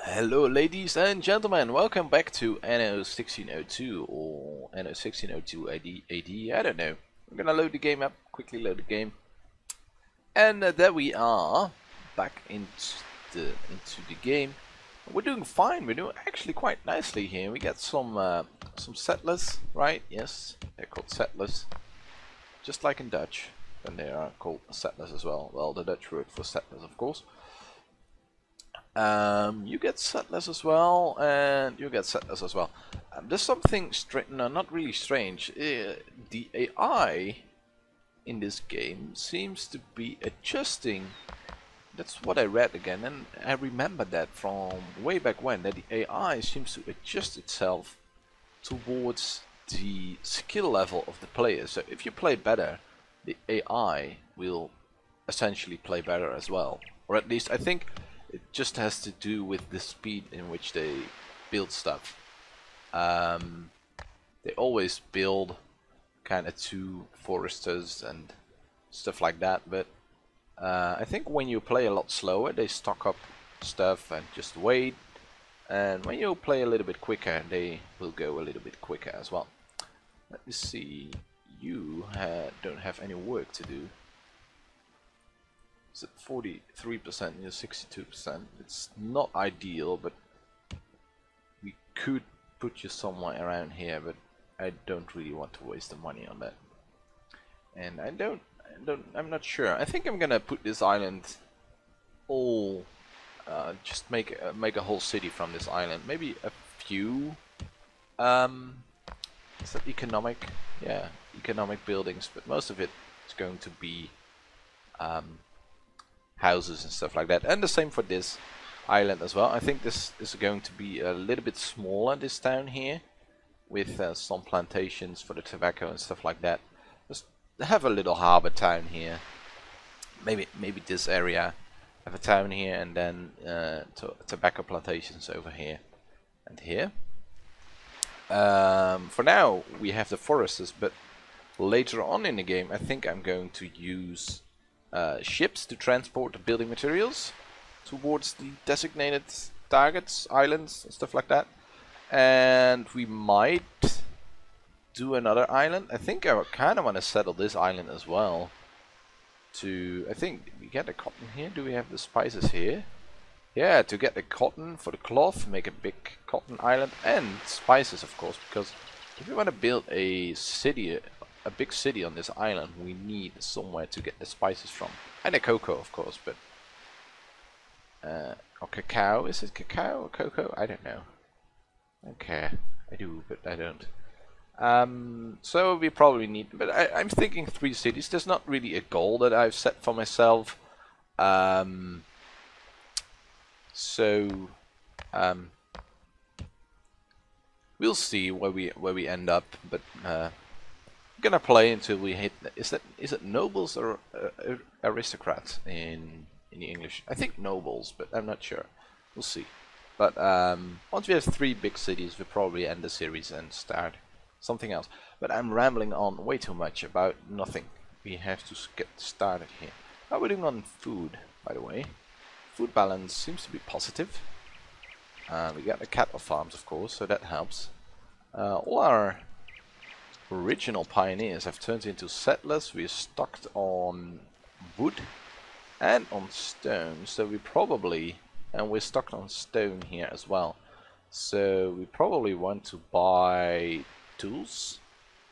Hello ladies and gentlemen, welcome back to Anno 1602 or Anno 1602 AD, I don't know. I'm gonna load the game up, quickly load the game. And there we are, back into the game. We're doing fine, we're doing actually quite nicely here. We got some settlers, right? Yes, they're called settlers. Just like in Dutch, and they are called settlers as well. Well, the Dutch word for settlers, of course. You get settlers as well, and you get settlers as well. There's something not really strange. The AI in this game seems to be adjusting. That's what I read again, and I remember that from way back when, that the AI seems to adjust itself towards the skill level of the player. So if you play better, the AI will essentially play better as well. Or at least I think it just has to do with the speed in which they build stuff. They always build kind of two foresters and stuff like that, but I think when you play a lot slower, they stock up stuff and just wait. And when you play a little bit quicker, they will go a little bit quicker as well. Let me see. You don't have any work to do. It's at 43%, you're 62%. It's not ideal, but we could put you somewhere around here, but I don't really want to waste the money on that. And I'm not sure. I think I'm gonna put this island all, just make a whole city from this island. Maybe a few. Is that economic? Yeah, economic buildings, but most of it is going to be houses and stuff like that. And the same for this island as well. I think this is going to be a little bit smaller, this town here, with some plantations for the tobacco and stuff like that. Just have a little harbor town here. Maybe this area have a town here, and then tobacco plantations over here and here. For now we have the foresters, but later on in the game I think I'm going to use ships to transport the building materials towards the designated targets, islands and stuff like that. And we might do another island. I think I kind of want to settle this island as well. I think we get the cotton here. Do we have the spices here? Yeah, to get the cotton for the cloth, make a big cotton island, and spices of course, because if we want to build a city, a big city on this island, we need somewhere to get the spices from. And the cocoa, of course, but or cacao. Is it cacao or cocoa? I don't know. Okay, I do, but I don't. So we probably need, but I'm thinking 3 cities. There's not really a goal that I've set for myself. We'll see where we end up, but I'm gonna play until we hit. Is it nobles or aristocrats in the English? I think nobles, but I'm not sure. We'll see. But once we have 3 big cities, we'll probably end the series and start something else. But I'm rambling on way too much about nothing. We have to get started here. How are we doing on food, by the way? Food balance seems to be positive. We got the cattle farms, of course, so that helps. All our original pioneers have turned into settlers. We're stocked on wood and on stone, so we probably, and we're stocked on stone here as well. So we probably want to buy tools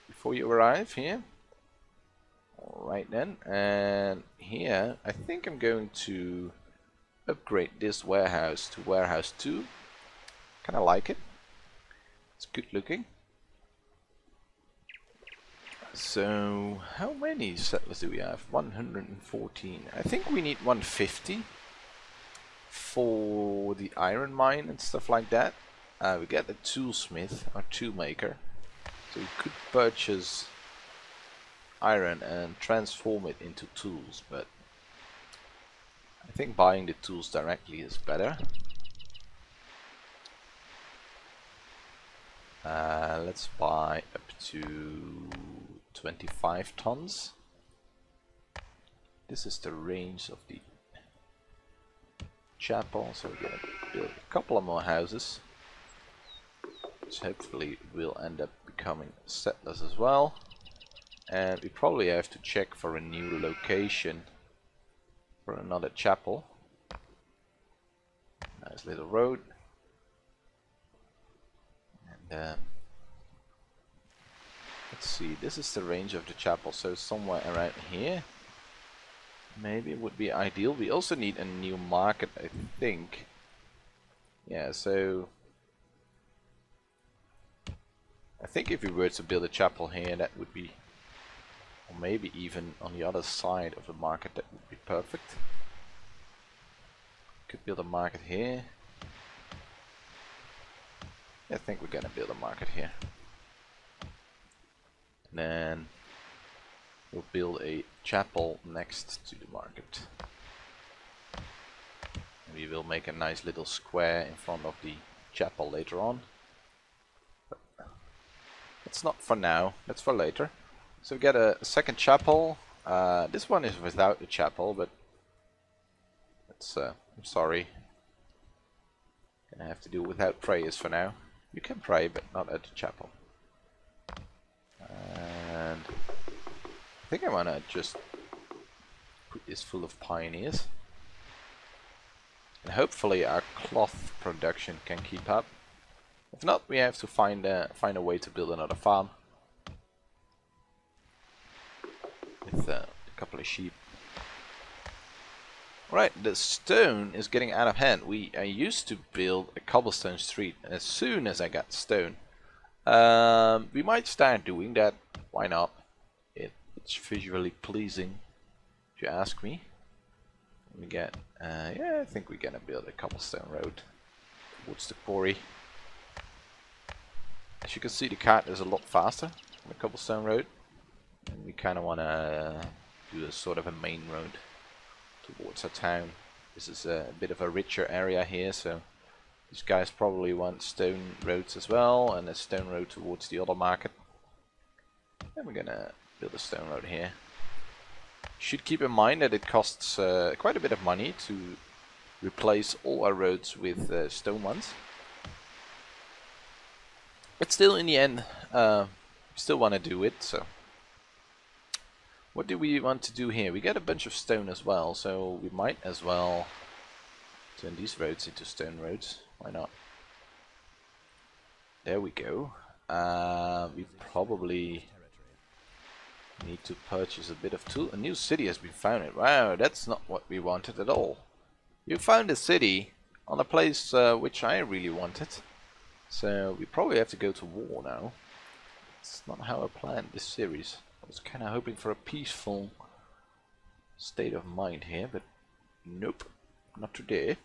before you arrive here. Alright then, and here I think I'm going to upgrade this warehouse to warehouse 2. Kinda like it. It's good looking. So how many settlers do we have? 114. I think we need 150 for the iron mine and stuff like that. We get a toolsmith or tool maker, so we could purchase iron and transform it into tools, but I think buying the tools directly is better. Let's buy up to 25 tons. This is the range of the chapel, so we get build a couple of more houses, which hopefully will end up becoming settlers as well. And we probably have to check for a new location for another chapel. Nice little road. And let's see, this is the range of the chapel, so somewhere around here maybe it would be ideal. We also need a new market, I think. Yeah, so I think if we were to build a chapel here, that would be, or maybe even on the other side of the market, that would be perfect. Could build a market here. I think we're gonna build a market here. And then we'll build a chapel next to the market. And we will make a nice little square in front of the chapel later on. But that's not for now, that's for later. So we get a second chapel. This one is without the chapel, but it's, I'm sorry. Gonna have to do without prayers for now. You can pray, but not at the chapel. And I think I wanna just put this full of pioneers. And hopefully our cloth production can keep up. If not, we have to find a way to build another farm. With a couple of sheep. Right, the stone is getting out of hand. I used to build a cobblestone street as soon as I got stone. We might start doing that. Why not? It's visually pleasing, if you ask me. We get, yeah, I think we're gonna build a cobblestone road towards the quarry. As you can see, the cart is a lot faster on the cobblestone road, and we kind of want to do a sort of a main road towards our town. This is a bit of a richer area here, so these guys probably want stone roads as well, and a stone road towards the other market. And we're gonna build a stone road here. Should keep in mind that it costs quite a bit of money to replace all our roads with stone ones. But still, in the end, we still want to do it, so. What do we want to do here? We get a bunch of stone as well, so we might as well turn these roads into stone roads. Why not? There we go. We probably need to purchase a bit of tool. A new city has been founded. Wow, that's not what we wanted at all. You found a city on a place which I really wanted. So we probably have to go to war now. It's not how I planned this series. I was kind of hoping for a peaceful state of mind here, but nope, not today.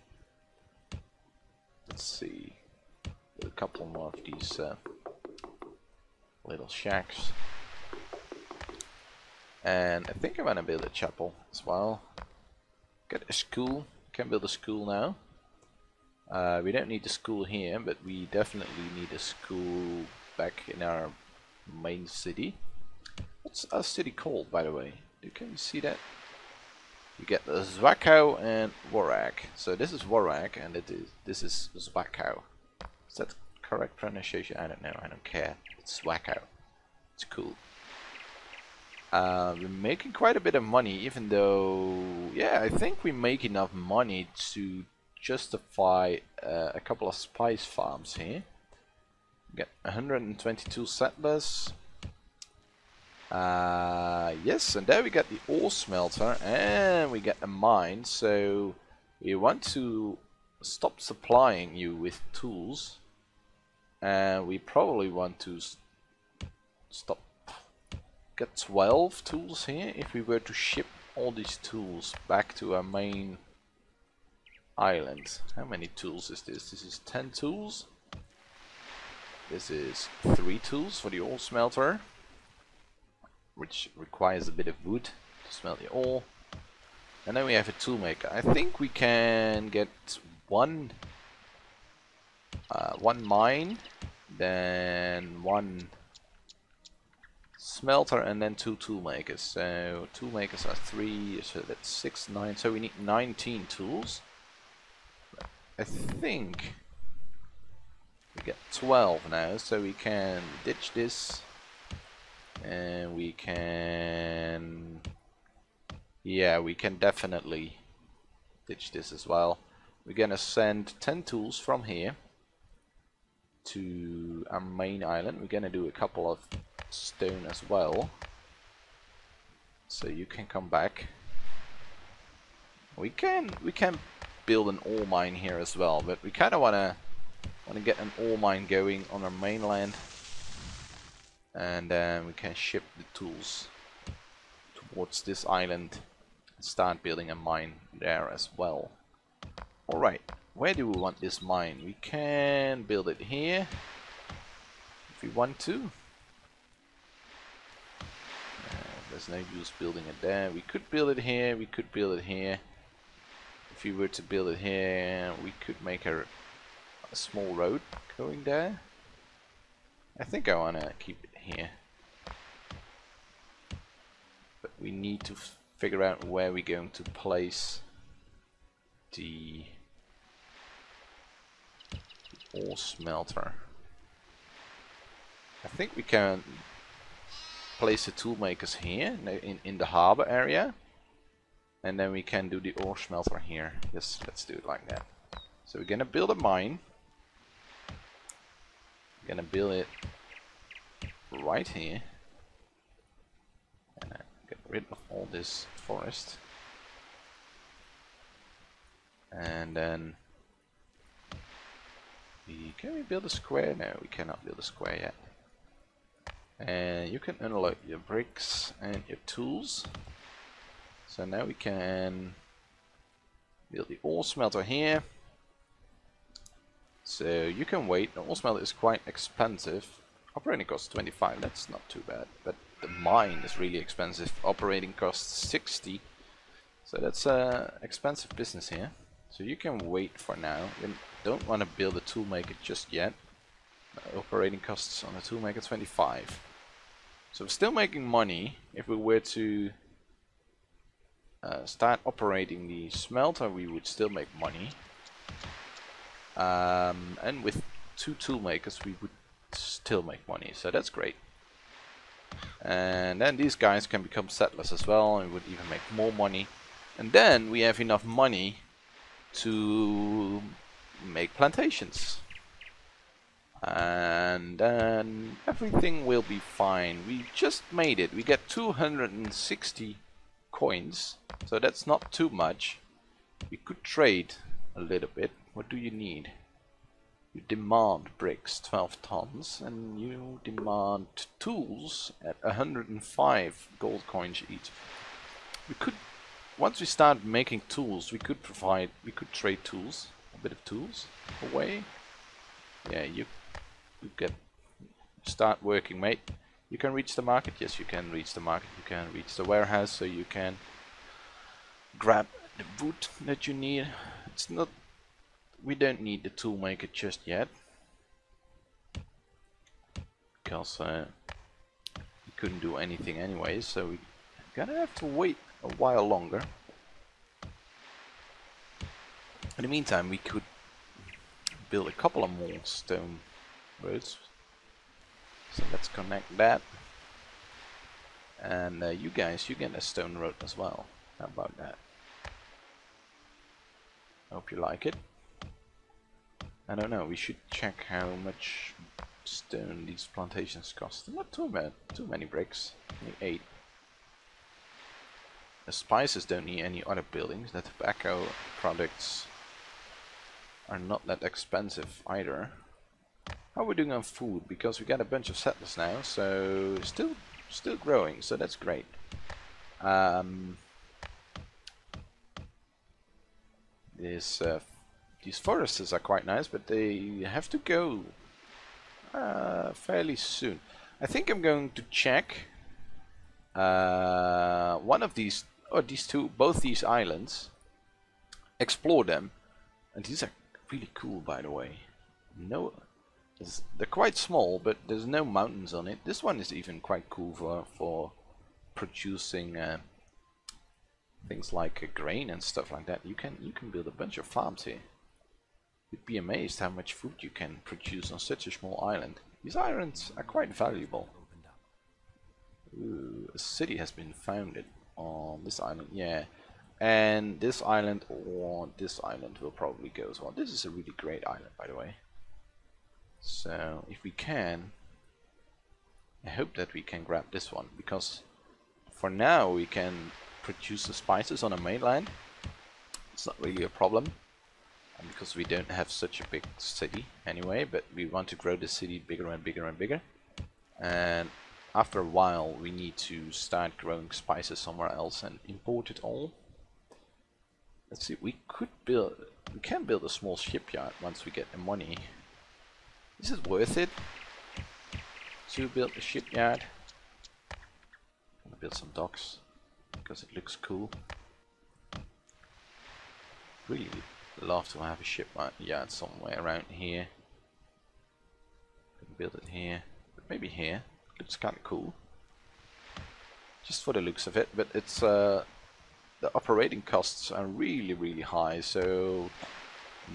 Let's see. There's a couple more of these little shacks. And I think I'm gonna build a chapel as well. Get a school. Can build a school now. We don't need a school here, but we definitely need a school back in our main city. What's our city called, by the way? Can you see that? You get the Zwakow and Warak. So this is Warak, and this is Zwakow. Is that correct pronunciation? I don't know. I don't care. It's Zwakow. It's cool. We're making quite a bit of money, even though, yeah, I think we make enough money to justify a couple of spice farms here. We get 122 settlers. Yes, and there we got the ore smelter, and we get a mine. So we want to stop supplying you with tools, and we probably want to stop. Get 12 tools here. If we were to ship all these tools back to our main island, how many tools is this? This is 10 tools. This is 3 tools for the ore smelter, which requires a bit of wood to smelt the ore. And then we have a tool maker. I think we can get one mine, then one smelter, and then 2 tool makers. So tool makers are 3, so that's 6, 9. So we need 19 tools. I think we get 12 now, so we can ditch this, and we can, yeah, we can definitely ditch this as well. We're gonna send 10 tools from here to our main island. We're gonna do a couple of stone as well, so you can come back. We can build an ore mine here as well, but we kind of wanna get an ore mine going on our mainland, and then we can ship the tools towards this island and start building a mine there as well. Alright, where do we want this mine? We can build it here if we want to. There's no use building it there. We could build it here, we could build it here. If we were to build it here, we could make a small road going there. I think I want to keep it here. But we need to figure out where we're going to place the ore smelter. I think we can place the tool makers here in the harbor area, and then we can do the ore smelter here. Yes, let's do it like that. So we're gonna build a mine. We're gonna build it right here, and get rid of all this forest, and then can we build a square? No, we cannot build a square yet. And you can unlock your bricks and your tools. So now we can build the ore smelter here. So you can wait. The ore smelter is quite expensive. Operating cost 25, that's not too bad. But the mine is really expensive. Operating cost 60. So that's expensive business here. So you can wait for now. You don't want to build a toolmaker just yet. Operating costs on a toolmaker 25. So we're still making money. If we were to start operating the smelter, we would still make money. And with 2 toolmakers, we would still make money. So that's great. And then these guys can become settlers as well, and we would even make more money. And then we have enough money to make plantations. And then everything will be fine. We just made it. We get 260 coins, so that's not too much. We could trade a little bit. What do you need? You demand bricks, 12 tons, and you demand tools at 105 gold coins each. We could, once we start making tools, we could trade tools, a bit of tools away. Yeah, you start working, mate. You can reach the market. Yes, you can reach the market. You can reach the warehouse, so you can grab the wood that you need. It's not, we don't need the tool maker just yet, because we couldn't do anything anyway, so we're gonna have to wait a while longer. In the meantime, we could build a couple of more stone roads. So let's connect that. And you guys, you get a stone road as well. How about that? Hope you like it. I don't know, we should check how much stone these plantations cost. Not too bad, too many bricks, only 8. The spices don't need any other buildings. The tobacco products are not that expensive either. How are we doing on food? Because we got a bunch of settlers now, so still growing, so that's great. These forests are quite nice, but they have to go fairly soon. I think I'm going to check one of these, or these two, both these islands, explore them, and these are really cool, by the way. No, they're quite small, but there's no mountains on it. This one is even quite cool for producing things like grain and stuff like that. You can build a bunch of farms here. You'd be amazed how much food you can produce on such a small island. These islands are quite valuable. Ooh, a city has been founded on this island, yeah. And this island or this island will probably go as well. This is a really great island, by the way. So if we can, I hope that we can grab this one, because for now we can produce the spices on the mainland. It's not really a problem, and because we don't have such a big city anyway, but we want to grow the city bigger and bigger and bigger. And after a while we need to start growing spices somewhere else and import it all. Let's see, we can build a small shipyard once we get the money. Is it worth it to build a shipyard? I'm gonna build some docks because it looks cool. Really love to have a shipyard somewhere around here. Can build it here, but maybe here. Looks kind of cool, just for the looks of it. But it's the operating costs are really high, so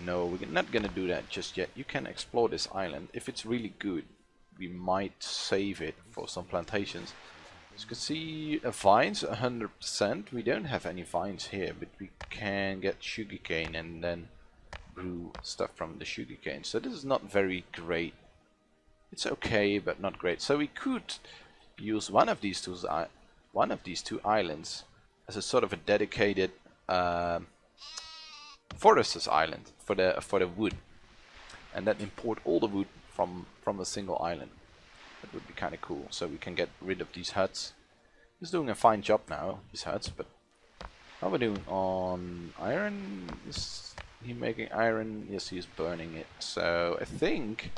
no, we're not gonna do that just yet. You can explore this island. If it's really good, we might save it for some plantations. As you can see, vines 100%. We don't have any vines here, but we can get sugarcane and then brew stuff from the sugarcane. So this is not very great. It's okay, but not great. So we could use one of these two islands as a sort of a dedicated forester's island for the wood, and then import all the wood from a single island. That would be kind of cool. So we can get rid of these huts. He's doing a fine job now, these huts. But how are we doing on iron? Is he making iron? Yes, he's burning it. So I think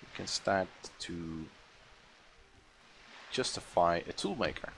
we can start to justify a tool maker.